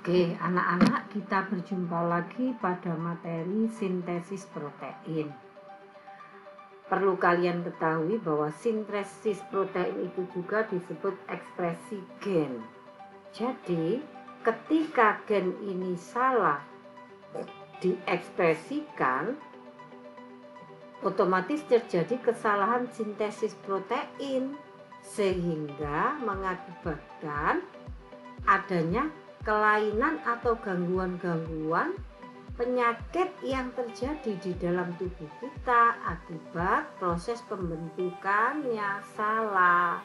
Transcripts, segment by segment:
Oke, anak-anak, kita berjumpa lagi pada materi sintesis protein. Perlu kalian ketahui bahwa sintesis protein itu juga disebut ekspresi gen. Jadi, ketika gen ini salah diekspresikan, otomatis terjadi kesalahan sintesis protein, sehingga mengakibatkan adanya kelainan atau gangguan-gangguan penyakit yang terjadi di dalam tubuh kita akibat proses pembentukannya salah.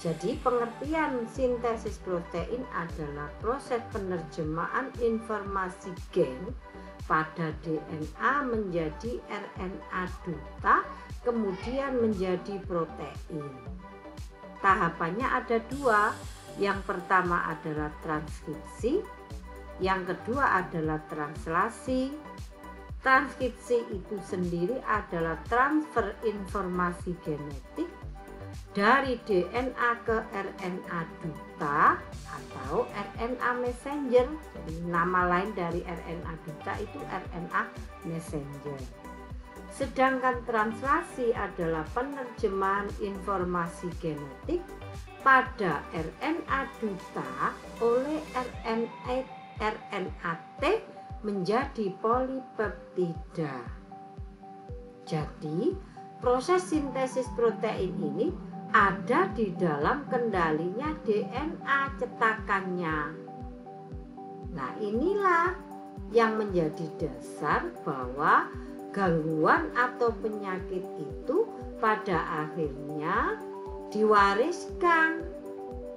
Jadi pengertian sintesis protein adalah proses penerjemahan informasi gen pada DNA menjadi RNA duta, kemudian menjadi protein. Tahapannya ada dua. Yang pertama adalah transkripsi, yang kedua adalah translasi. Transkripsi itu sendiri adalah transfer informasi genetik dari DNA ke RNA duta atau RNA messenger. Jadi nama lain dari RNA duta itu RNA messenger. Sedangkan translasi adalah penerjemahan informasi genetik pada RNA duta oleh RNA-T menjadi polipeptida. Jadi, proses sintesis protein ini ada di dalam kendalinya DNA cetakannya. Nah, inilah yang menjadi dasar bahwa gangguan atau penyakit itu pada akhirnya diwariskan.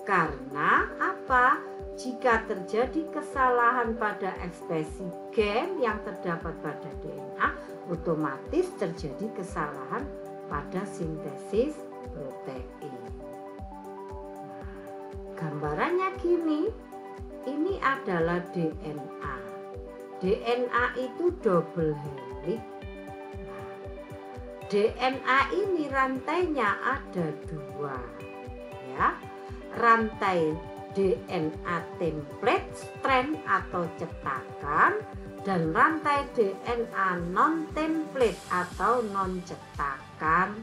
Karena apa? Jika terjadi kesalahan pada ekspresi gen yang terdapat pada DNA, otomatis terjadi kesalahan pada sintesis protein. Gambarannya gini, ini adalah DNA. DNA itu double helix. DNA ini rantainya ada dua, ya. Rantai DNA template strand atau cetakan dan rantai DNA non template atau non cetakan.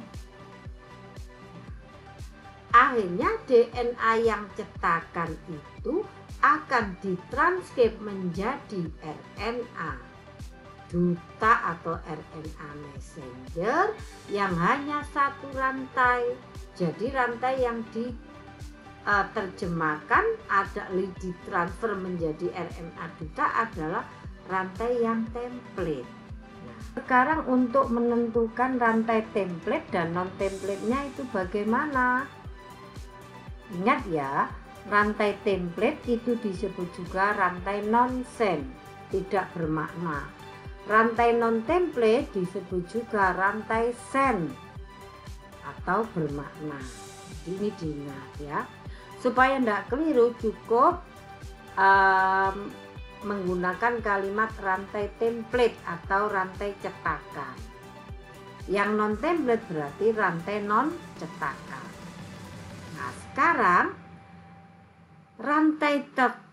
Akhirnya DNA yang cetakan itu akan ditranskrip menjadi RNA duta atau RNA messenger yang hanya satu rantai. Jadi rantai yang diterjemahkan ditransfer menjadi RNA duta adalah rantai yang template. Nah, sekarang untuk menentukan rantai template dan non template-nya itu bagaimana? Ingat ya, rantai template itu disebut juga rantai non-sense, tidak bermakna. Rantai non-template disebut juga rantai sense atau bermakna. Ini diingat ya. Supaya tidak keliru, cukup menggunakan kalimat rantai template atau rantai cetakan. Yang non-template berarti rantai non-cetakan. Nah, sekarang rantai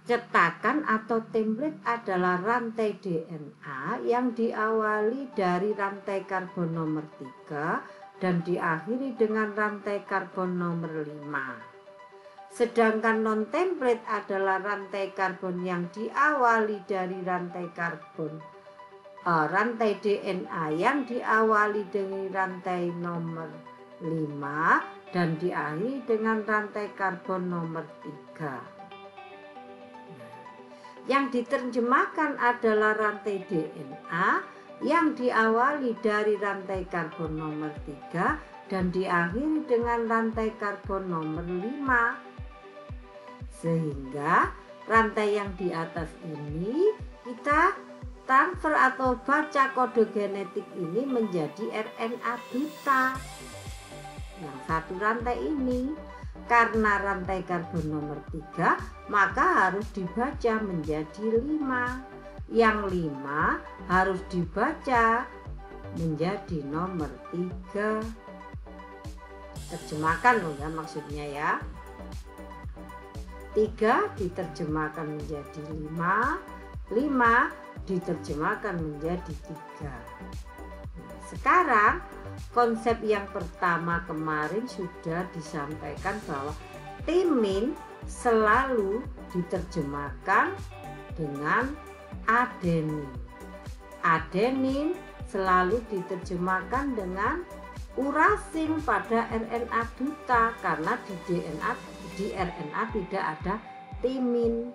cetakan atau template adalah rantai DNA yang diawali dari rantai karbon nomor 3 dan diakhiri dengan rantai karbon nomor 5. Sedangkan non-template adalah rantai karbon yang diawali dari rantai DNA yang diawali dari rantai nomor 5 dan diakhiri dengan rantai karbon nomor 3. Yang diterjemahkan adalah rantai DNA yang diawali dari rantai karbon nomor 3 dan diakhiri dengan rantai karbon nomor 5. Sehingga rantai yang di atas ini kita transfer atau baca kode genetik ini menjadi RNA duta. Yang satu rantai ini. Karena rantai karbon nomor 3, maka harus dibaca menjadi 5. Yang 5 harus dibaca menjadi nomor 3. Terjemahkan loh ya maksudnya ya. 3 diterjemahkan menjadi 5, 5 diterjemahkan menjadi 3. Sekarang konsep yang pertama kemarin sudah disampaikan bahwa timin selalu diterjemahkan dengan adenin. Adenin selalu diterjemahkan dengan urasin pada RNA duta karena di RNA tidak ada timin.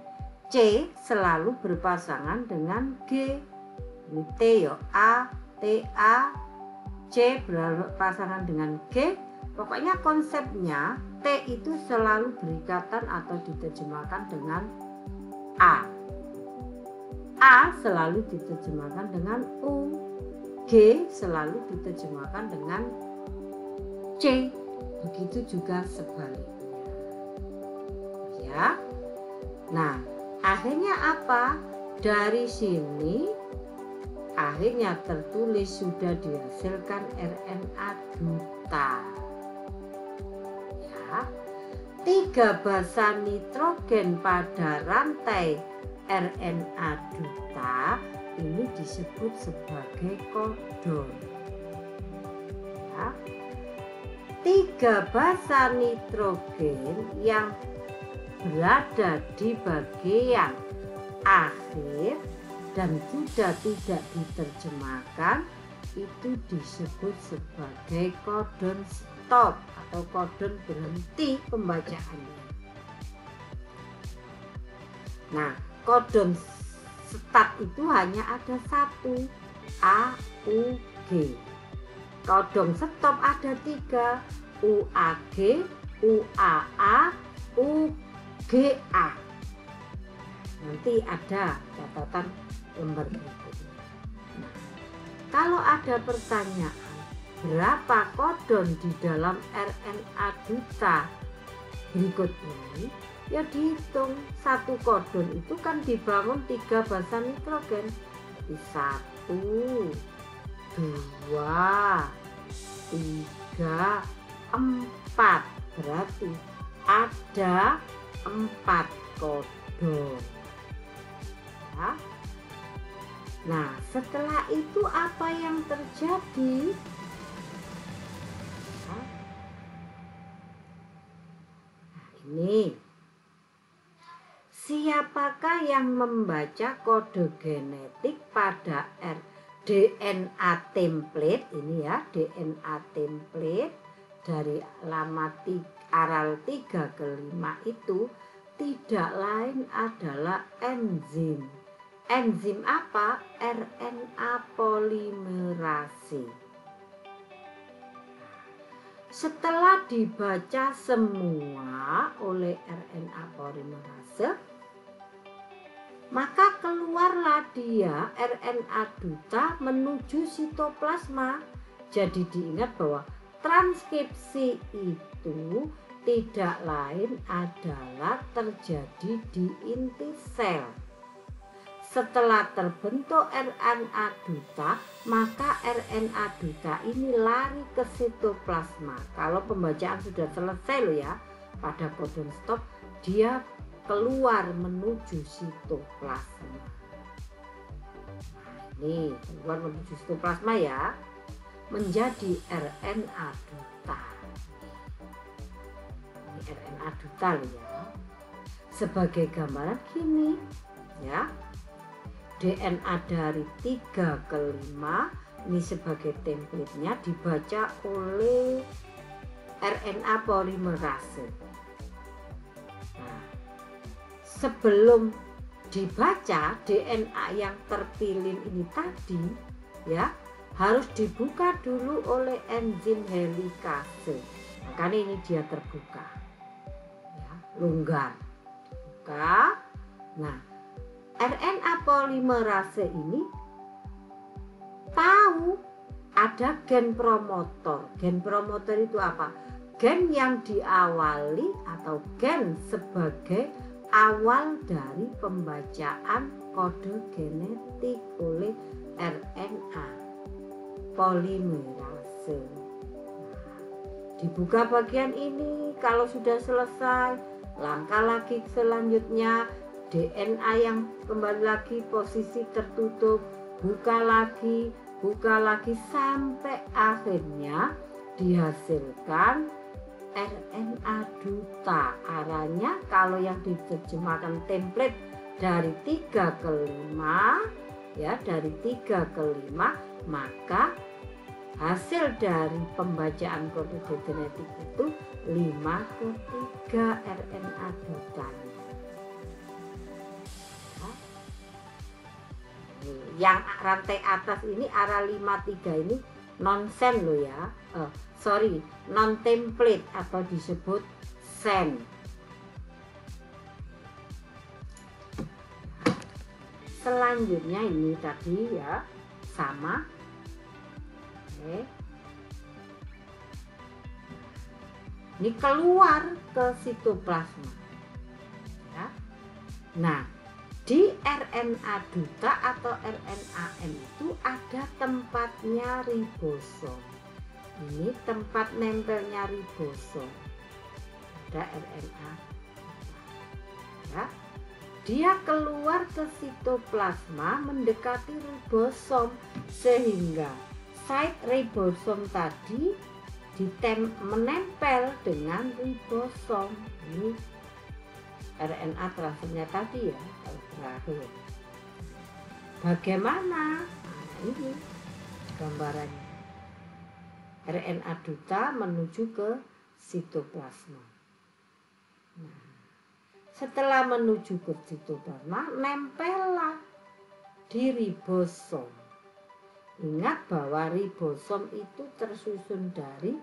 C selalu berpasangan dengan G. Ini T ya, A, T, A, C berpasangan dengan G. Pokoknya konsepnya T itu selalu berikatan atau diterjemahkan dengan A. A selalu diterjemahkan dengan U. G selalu diterjemahkan dengan C. Begitu juga sebaliknya. Ya. Nah, akhirnya apa? Dari sini akhirnya tertulis sudah dihasilkan RNA duta. Ya. 3 basa nitrogen pada rantai RNA duta ini disebut sebagai kodon. Ya. 3 basa nitrogen yang berada di bagian akhir dan sudah tidak diterjemahkan itu disebut sebagai kodon stop atau kodon berhenti pembacaannya. Nah, kodon start itu hanya ada 1, A, U, G. Kodon stop ada 3, UAG, UAA, UGA. Nanti ada catatan lembar berikutnya. Nah, kalau ada pertanyaan berapa kodon di dalam RNA duta berikut ini, ya dihitung. 1 kodon itu kan dibangun 3 basa nitrogen. 1, 2, 3, 4. Berarti ada 4 kodon. Ya. Nah, setelah itu apa yang terjadi? Nah, ini siapakah yang membaca kode genetik pada DNA template ini ya, DNA template dari lama aral 3 ke 5 itu tidak lain adalah enzim. Enzim apa? RNA polimerase. Setelah dibaca semua oleh RNA polimerase, maka keluarlah dia RNA duta menuju sitoplasma. Jadi diingat bahwa transkripsi itu tidak lain adalah terjadi di inti sel. Setelah terbentuk RNA duta, maka RNA duta ini lari ke sitoplasma. Kalau pembacaan sudah selesai loh ya, pada kodon stop, dia keluar menuju sitoplasma. Ini keluar menuju sitoplasma ya, menjadi RNA duta. Ini RNA duta loh ya. Sebagai gambaran gini ya. DNA dari 3 ke 5 ini sebagai template-nya dibaca oleh RNA polimerase. Nah, sebelum dibaca DNA yang terpilih ini tadi ya harus dibuka dulu oleh enzim helikase. Makanya ini dia terbuka ya, longgar buka. Nah, RNA polimerase ini tahu ada gen promotor. Gen promotor itu apa? Gen yang diawali atau gen sebagai awal dari pembacaan kode genetik oleh RNA polimerase. Nah, dibuka bagian ini, kalau sudah selesai Langkah lagi selanjutnya DNA yang kembali lagi posisi tertutup, buka lagi sampai akhirnya dihasilkan RNA duta. Arahnya kalau yang diterjemahkan template dari 3 ke 5 ya, dari 3 ke 5, maka hasil dari pembacaan kode genetik itu 5 ke 3 RNA dutanya. Yang rantai atas ini arah 53 ini non-sen loh ya, non template atau disebut sen. Selanjutnya ini tadi ya sama. Oke. Ini keluar ke sitoplasma ya. Nah, di RNA duta atau RNAM itu ada tempatnya ribosom. Ini tempat nempelnya ribosom. Ada RNA ya. Dia keluar ke sitoplasma mendekati ribosom sehingga site ribosom tadi menempel dengan ribosom. Ini RNA transfernya tadi ya, terakhir. Bagaimana? Nah, ini gambarannya. RNA duta menuju ke sitoplasma. Nah, setelah menuju ke sitoplasma, nempellah di ribosom. Ingat bahwa ribosom itu tersusun dari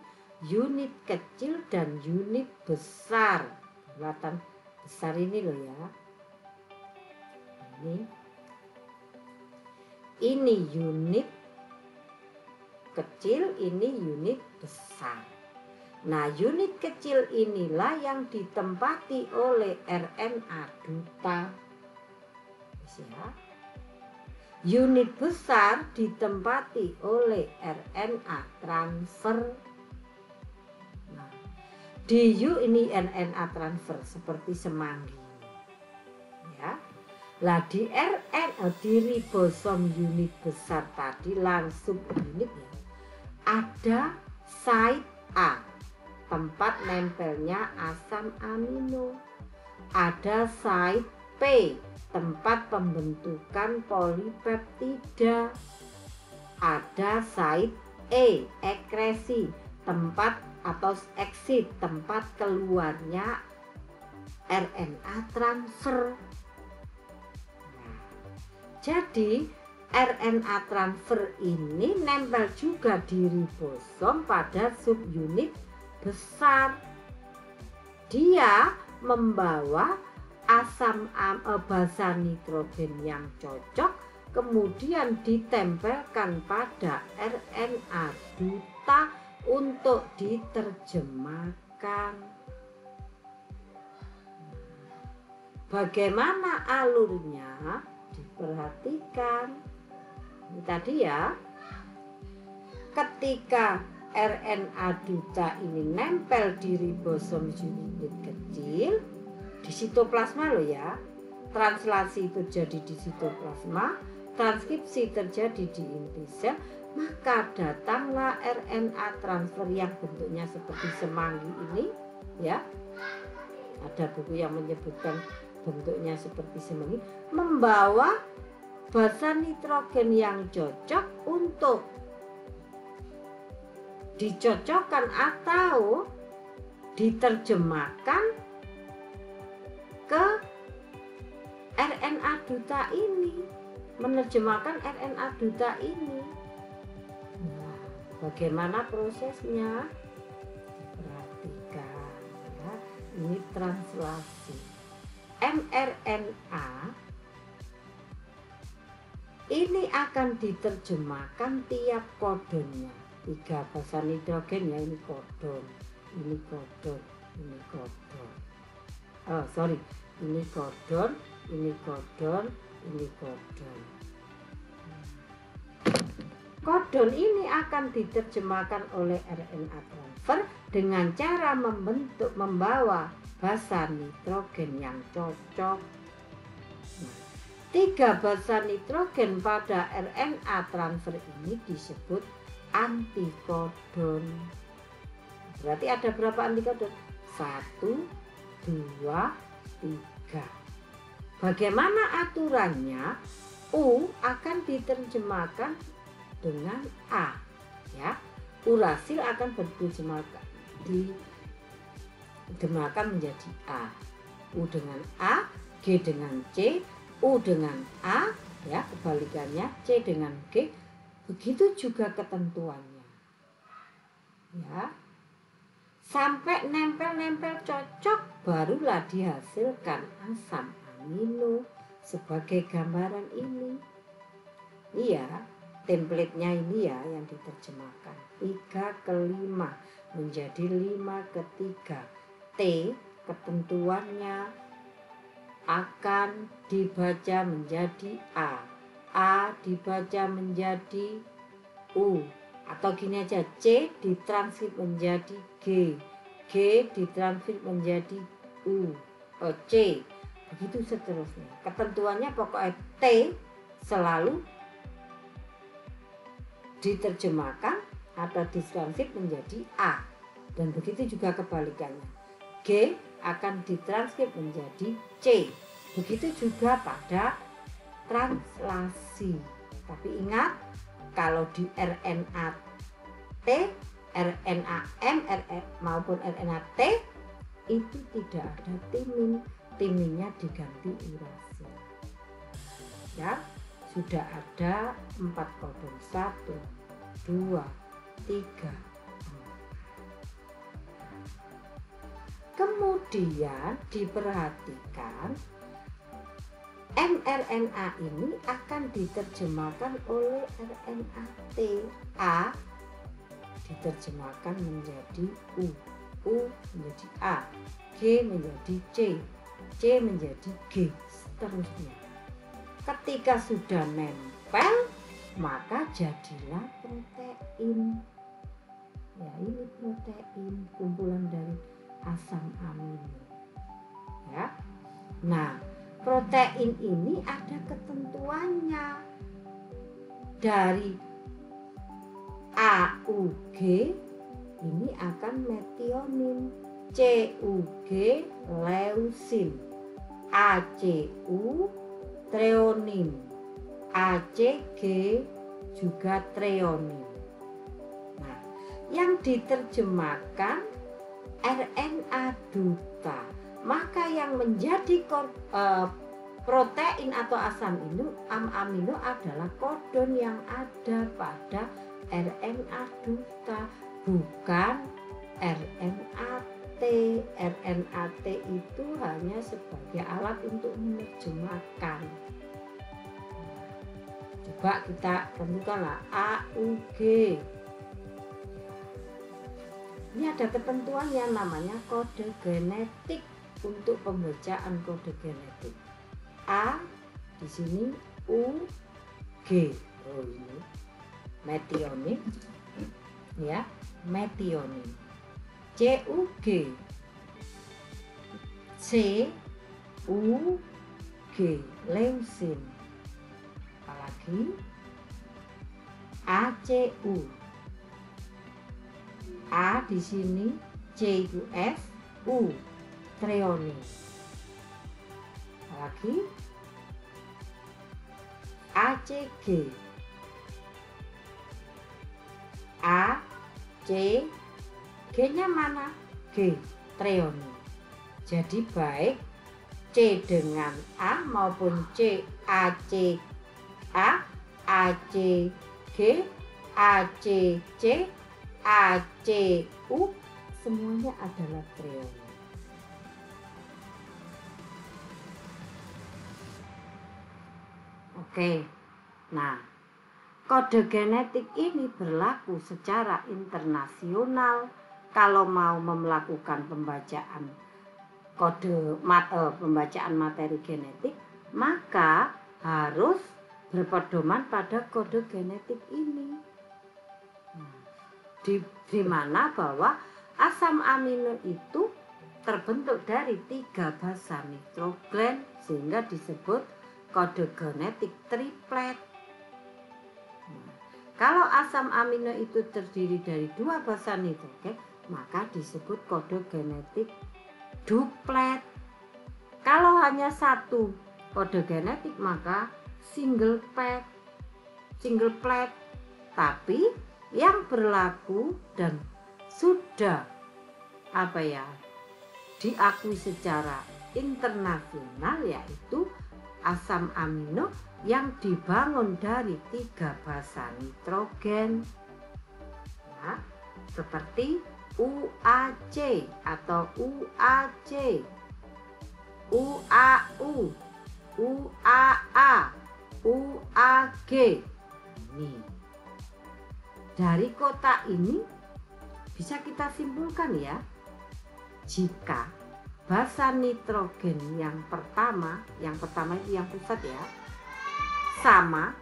unit kecil dan unit besar. Kelihatan besar ini loh ya. Ini unit kecil, ini unit besar. Nah, unit kecil inilah yang ditempati oleh RNA duta. Ya. Unit besar ditempati oleh RNA transfer. Nah, di ini RNA transfer seperti semanggi. Ya. Lah di di ribosom unit besar tadi langsung unit ya. Ada site A, tempat nempelnya asam amino. Ada site P, tempat pembentukan polipeptida. Ada site E, ekresi, tempat atau exit, tempat keluarnya RNA transfer. Nah, jadi RNA transfer ini nempel juga di ribosom pada subunit besar. Dia membawa basa nitrogen yang cocok, kemudian ditempelkan pada RNA duta untuk diterjemahkan. Bagaimana alurnya? Diperhatikan. Ini tadi ya. Ketika RNA duta ini nempel di ribosom unit kecil, di sitoplasma loh ya. Translasi terjadi di sitoplasma, transkripsi terjadi di inti sel, maka datanglah RNA transfer yang bentuknya seperti semanggi ini ya. Ada buku yang menyebutkan bentuknya seperti semanggi, membawa basa nitrogen yang cocok untuk dicocokkan atau diterjemahkan ke RNA duta ini, menerjemahkan RNA duta ini. Nah, bagaimana prosesnya? Perhatikan ya, ini translasi. mRNA ini akan diterjemahkan tiap kodonnya. 3 basa nitrogen ya, ini kodon, ini kodon, ini kodon. Ini kodon, ini kodon, ini kodon. Kodon ini akan diterjemahkan oleh RNA transfer dengan cara membawa basa nitrogen yang cocok. Nah, 3 basa nitrogen pada RNA transfer ini disebut antikodon. Berarti ada berapa antikodon? 1, 2, 3. Bagaimana aturannya? U akan diterjemahkan dengan A, ya. Urasil akan diterjemahkan menjadi A. U dengan A, G dengan C, U dengan A, ya, kebalikannya C dengan G. Begitu juga ketentuannya, ya. Sampai nempel-nempel cocok, barulah dihasilkan asam amino sebagai gambaran ini. Iya, template-nya ini ya yang diterjemahkan. 3 ke 5 menjadi 5 ke 3. T ketentuannya akan dibaca menjadi A. A dibaca menjadi U. Atau gini aja, C ditranskrip menjadi G. G ditranskrip menjadi U. C. Begitu seterusnya. Ketentuannya pokoknya T selalu diterjemahkan atau ditranskrip menjadi A. Dan begitu juga kebalikannya. G akan ditranskrip menjadi C. Begitu juga pada translasi. Tapi ingat, kalau di RNA T, RNA M, maupun RNA T itu tidak ada timin. Timinnya diganti urasil. Ya, sudah ada 4 kodon. 1, 2, 3. Kemudian diperhatikan mRNA ini akan diterjemahkan oleh RNA T. A diterjemahkan menjadi U. U menjadi A. G menjadi C. C menjadi G. Seterusnya. Ketika sudah nempel, maka jadilah protein. Ya, ini protein, kumpulan dari asam amino. Ya. Nah, protein ini ada ketentuannya. Dari AUG ini akan metionin, CUG leusin, ACU treonin, ACG juga treonin. Nah, yang diterjemahkan RNA duta. Maka yang menjadi protein atau asam amino adalah kodon yang ada pada RNA duta, bukan RNA T. RNA T itu hanya sebagai alat untuk menerjemahkan. Coba kita tentukanlah AUG. Ini ada ketentuan yang namanya kode genetik untuk pembacaan kode genetik. A di sini U G. Oh, ini metionin, ya, metionin. CUG, CUG leusin. Apalagi ACU. A di sini, C itu F, U treonin. Lagi ACG, A, C, G-nya mana? G, treonin. Jadi baik C dengan A maupun C, AC, A, ACG, ACC, ACU semuanya adalah treonin. Oke, nah kode genetik ini berlaku secara internasional. Kalau mau melakukan pembacaan pembacaan materi genetik, maka harus berpedoman pada kode genetik ini. Di mana bahwa asam amino itu terbentuk dari 3 basa nitrogen sehingga disebut kode genetik triplet. Nah, kalau asam amino itu terdiri dari 2 basa nitrogen, maka disebut kode genetik duplet. Kalau hanya 1 kode genetik maka single plet. Tapi yang berlaku dan sudah diakui secara internasional yaitu asam amino yang dibangun dari 3 basa nitrogen. Nah, seperti UAC atau UAC, UAU, UAA, UAG. Ini dari kotak ini bisa kita simpulkan ya, jika basa nitrogen yang pertama itu yang pusat ya, sama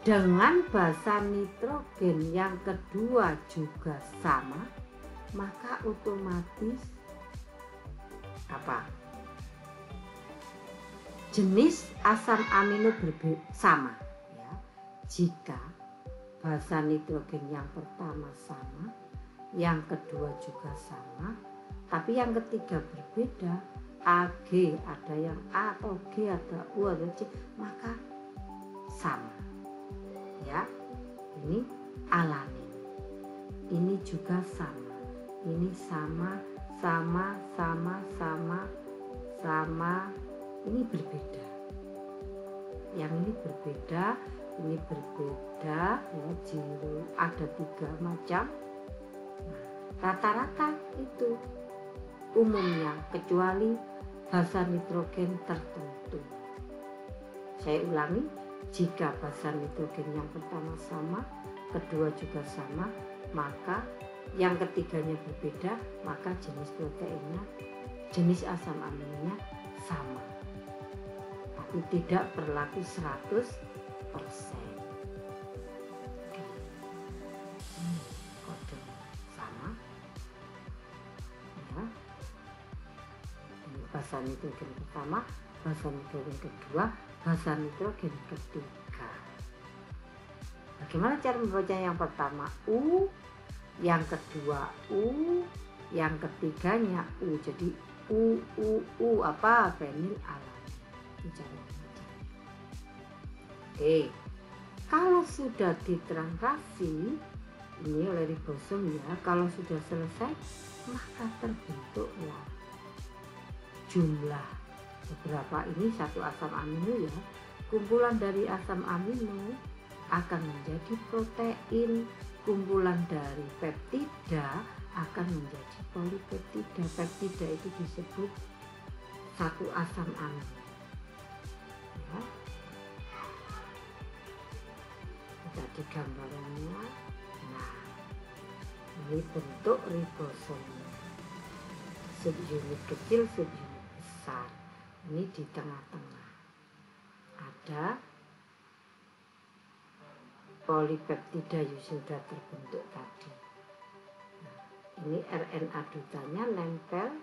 dengan basa nitrogen yang kedua juga sama, maka otomatis jenis asam amino sama ya. Jika basa nitrogen yang pertama sama, yang kedua juga sama, tapi yang ketiga berbeda, AG, ada yang A atau G, ada U atau C, maka sama ya. Ini alanin, ini juga sama, ini sama, ini berbeda, yang ini berbeda, ini berbeda ya, ada 3 macam. Nah, rata-rata itu umumnya kecuali basa nitrogen tertentu. Saya ulangi, jika basa nitrogen yang pertama sama, kedua juga sama, maka yang ketiganya berbeda, maka jenis proteinnya, jenis asam aminonya sama. Tapi tidak berlaku 100%. Kode sama ya. Basa nitrogen pertama, basa nitrogen kedua, basa nitrogen ketiga. Bagaimana cara membaca yang pertama U, yang kedua U, yang ketiganya U, jadi U fenilalanin. Itu cara membaca. Oke, kalau sudah ditransaksi ini oleh ribosom ya, kalau sudah selesai maka terbentuklah jumlah beberapa ini satu asam amino ya. Kumpulan dari asam amino akan menjadi protein, kumpulan dari peptida akan menjadi polipeptida. Peptida itu disebut satu asam amino ya. Jadi gambarannya, nah ini bentuk ribosom, subunit kecil, subunit besar. Ini di tengah-tengah ada polipeptida yang sudah terbentuk tadi. Nah, ini RNA dutanya nempel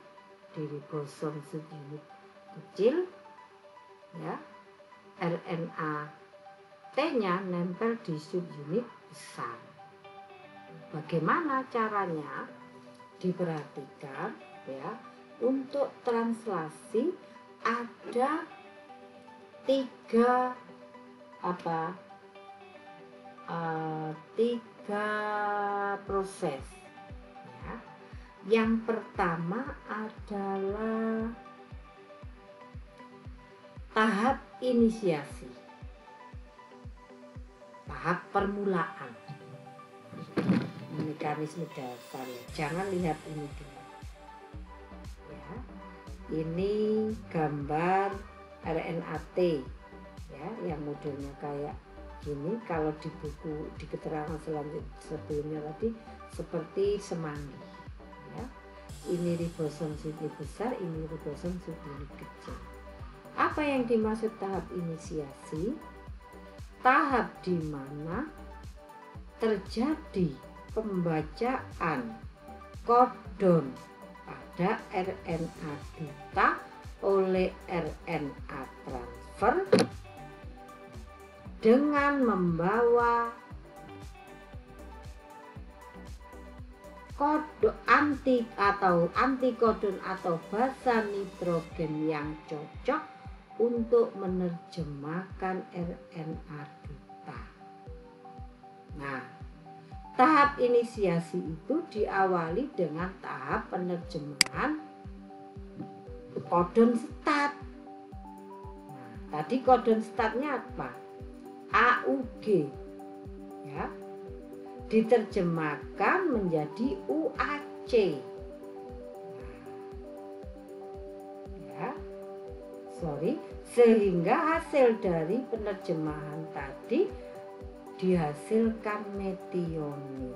di ribosom subunit kecil ya, RNA T-nya nempel di subunit besar. Bagaimana caranya? Diperhatikan ya, untuk translasi ada 3 proses ya. Yang pertama adalah tahap inisiasi, tahap permulaan. Mekanisme dasar ya. Jangan lihat ini dulu ya. Ini gambar RNA-T ya, yang modelnya kayak gini. Kalau di buku, di keterangan sebelumnya tadi seperti semanggi ya. Ini ribosom subunit besar, ini ribosom subunit kecil. Apa yang dimaksud tahap inisiasi? Tahap di mana terjadi pembacaan kodon pada RNA duta oleh RNA transfer dengan membawa kode antikodon atau basa nitrogen yang cocok untuk menerjemahkan RNA duta. Nah, tahap inisiasi itu diawali dengan tahap penerjemahan kodon stat. Nah, tadi kodon statnya apa? AUG, ya, diterjemahkan menjadi UAC. Sehingga hasil dari penerjemahan tadi dihasilkan metionin.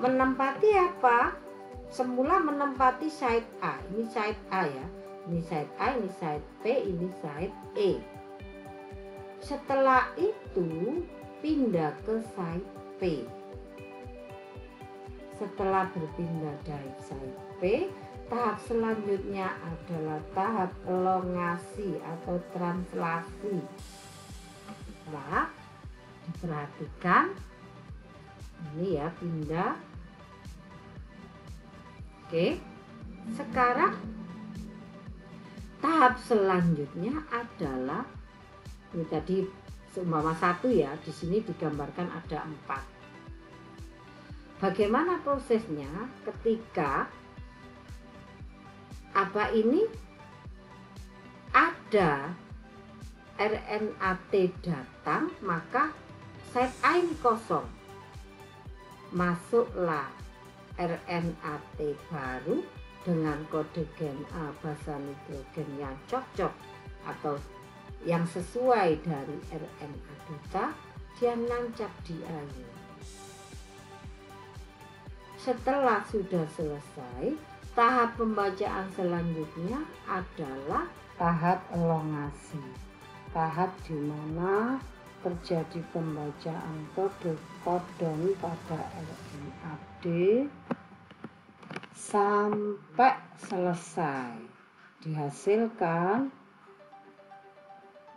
Menempati apa? Semula menempati site A. Ini site A ya. Ini site A, ini site B, ini site E. Setelah itu pindah ke site P. Setelah berpindah dari site P, tahap selanjutnya adalah tahap elongasi atau translasi. Nah, diperhatikan ini ya, pindah. Oke, sekarang tahap selanjutnya adalah ini tadi seumpama 1 ya, di sini digambarkan ada 4. Bagaimana prosesnya ketika apa ini ada RNA-T datang, maka site A ini kosong, masuklah RNA-T baru dengan kode gen A basa nitrogen yang cocok atau yang sesuai dari RNA duta, dia nancap di air. Setelah sudah selesai, tahap pembacaan selanjutnya adalah tahap elongasi. Tahap di mana terjadi pembacaan kodon pada RNA-D sampai selesai. Dihasilkan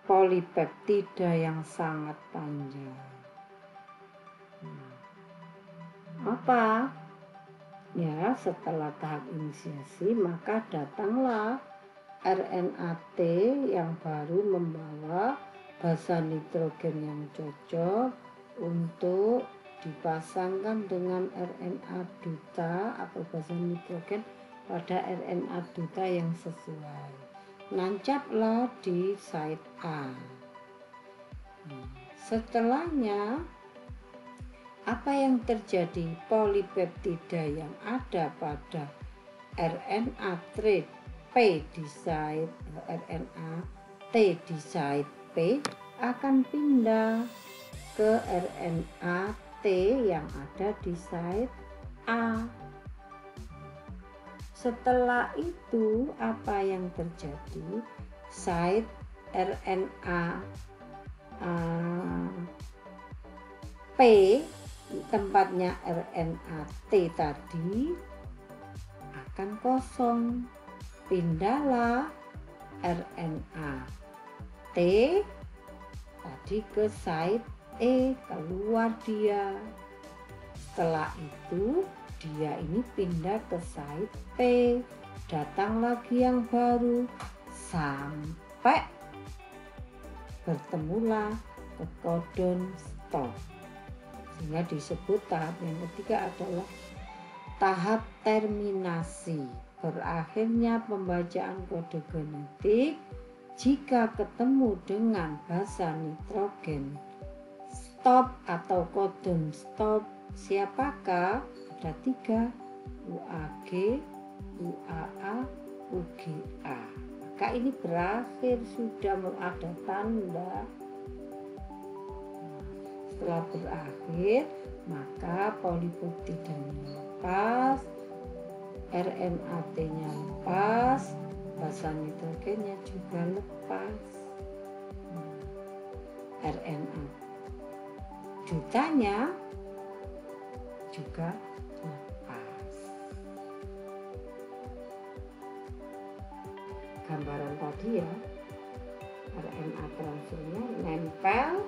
polipeptida yang sangat panjang. Apa? Ya, setelah tahap inisiasi maka datanglah RNA-T yang baru membawa basa nitrogen yang cocok untuk dipasangkan dengan RNA duta atau basa nitrogen pada RNA duta yang sesuai. Nancaplah di site A. Setelahnya apa yang terjadi? Polipeptida yang ada pada RNA-T di site RNA-T di site P akan pindah ke RNA-T yang ada di site A. Setelah itu apa yang terjadi? Site RNA P, tempatnya RNA-T tadi akan kosong. Pindahlah RNA-T tadi ke site E, keluar dia. Setelah itu dia ini pindah ke site P, datang lagi yang baru sampai bertemulah ke kodon stop. Sehingga disebut tahap yang ketiga adalah tahap terminasi. Berakhirnya pembacaan kode genetik jika ketemu dengan basa nitrogen stop atau kodon stop. Siapakah? Ada 3, UAG, UAA, UGA. Maka ini berakhir, sudah ada tanda. Setelah berakhir, maka polipeptidanya lepas, RNA-T-nya lepas, basa nitrogennya juga lepas. RNA dutanya juga lepas. gambaran tadi ya, RNA transfernya nempel,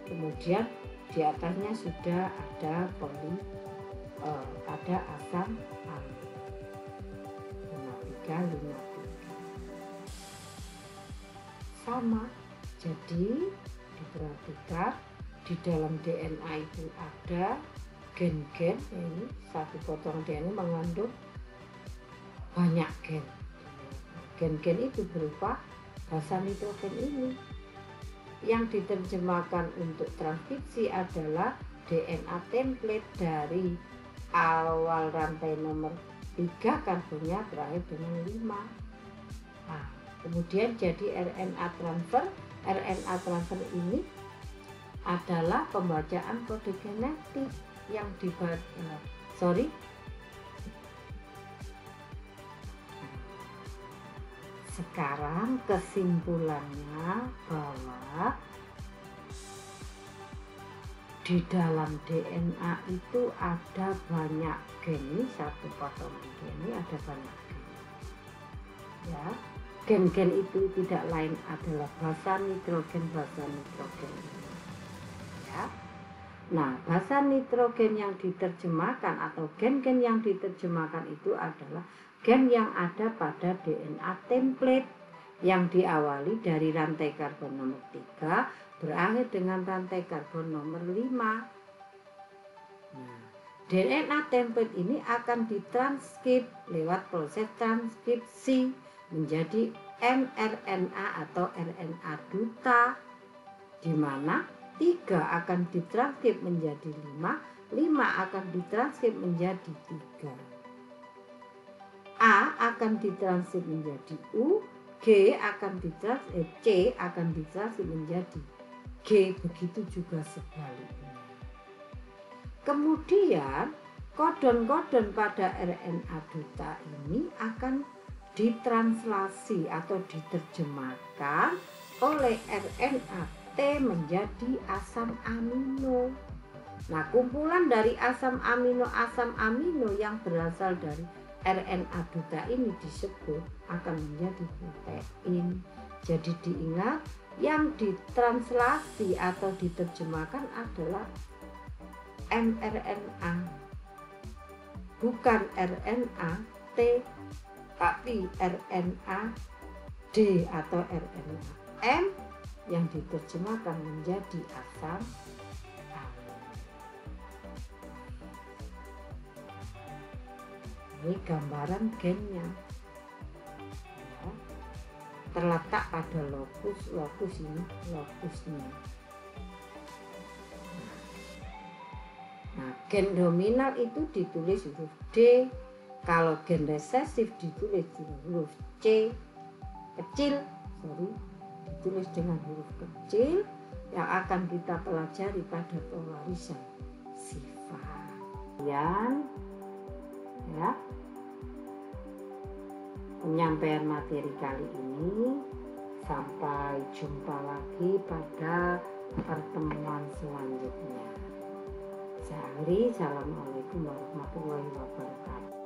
kemudian di atasnya sudah ada ada asam amino 5353 sama. Jadi diperhatikan di dalam DNA itu ada gen-gen, ini satu potong DNA mengandung banyak gen. Gen-gen itu berupa basa nitrogen ini. Yang diterjemahkan untuk transkripsi adalah DNA template dari awal rantai nomor 3 karbonnya berakhir dengan 5. Nah, kemudian jadi RNA transfer ini adalah pembacaan kode genetik yang Sekarang kesimpulannya bahwa di dalam DNA itu ada banyak gen. Ini satu potongan DNA ada banyak gen. Ya, gen-gen itu tidak lain adalah basa nitrogen. Ya. Nah, basa nitrogen yang diterjemahkan atau gen-gen yang diterjemahkan itu adalah gen yang ada pada DNA template yang diawali dari rantai karbon nomor 3 berakhir dengan rantai karbon nomor 5. Nah, DNA template ini akan ditranskrip lewat proses transkripsi menjadi mRNA atau RNA duta, di mana 3 akan ditranskrip menjadi 5 akan ditranskrip menjadi 3. A akan ditranskrip menjadi U, C akan ditranskrip menjadi G, begitu juga sebaliknya. Kemudian kodon-kodon pada RNA duta ini akan ditranslasi atau diterjemahkan oleh RNA T menjadi asam amino. Nah, kumpulan dari asam amino yang berasal dari RNA duta ini disebut akan menjadi protein. Jadi diingat, yang ditranslasi atau diterjemahkan adalah mRNA, bukan RNA T, tapi RNA D atau RNA M yang diterjemahkan menjadi asam amino. Ini gambaran gennya, ya, terletak pada lokus ini lokusnya. Nah, gen dominal itu ditulis huruf D, kalau gen resesif ditulis huruf C kecil, ditulis dengan huruf kecil, yang akan kita pelajari pada pewarisan sifat. Ya, penyampaian materi kali ini, sampai jumpa lagi pada pertemuan selanjutnya. Saya akhiri, assalamualaikum warahmatullahi wabarakatuh.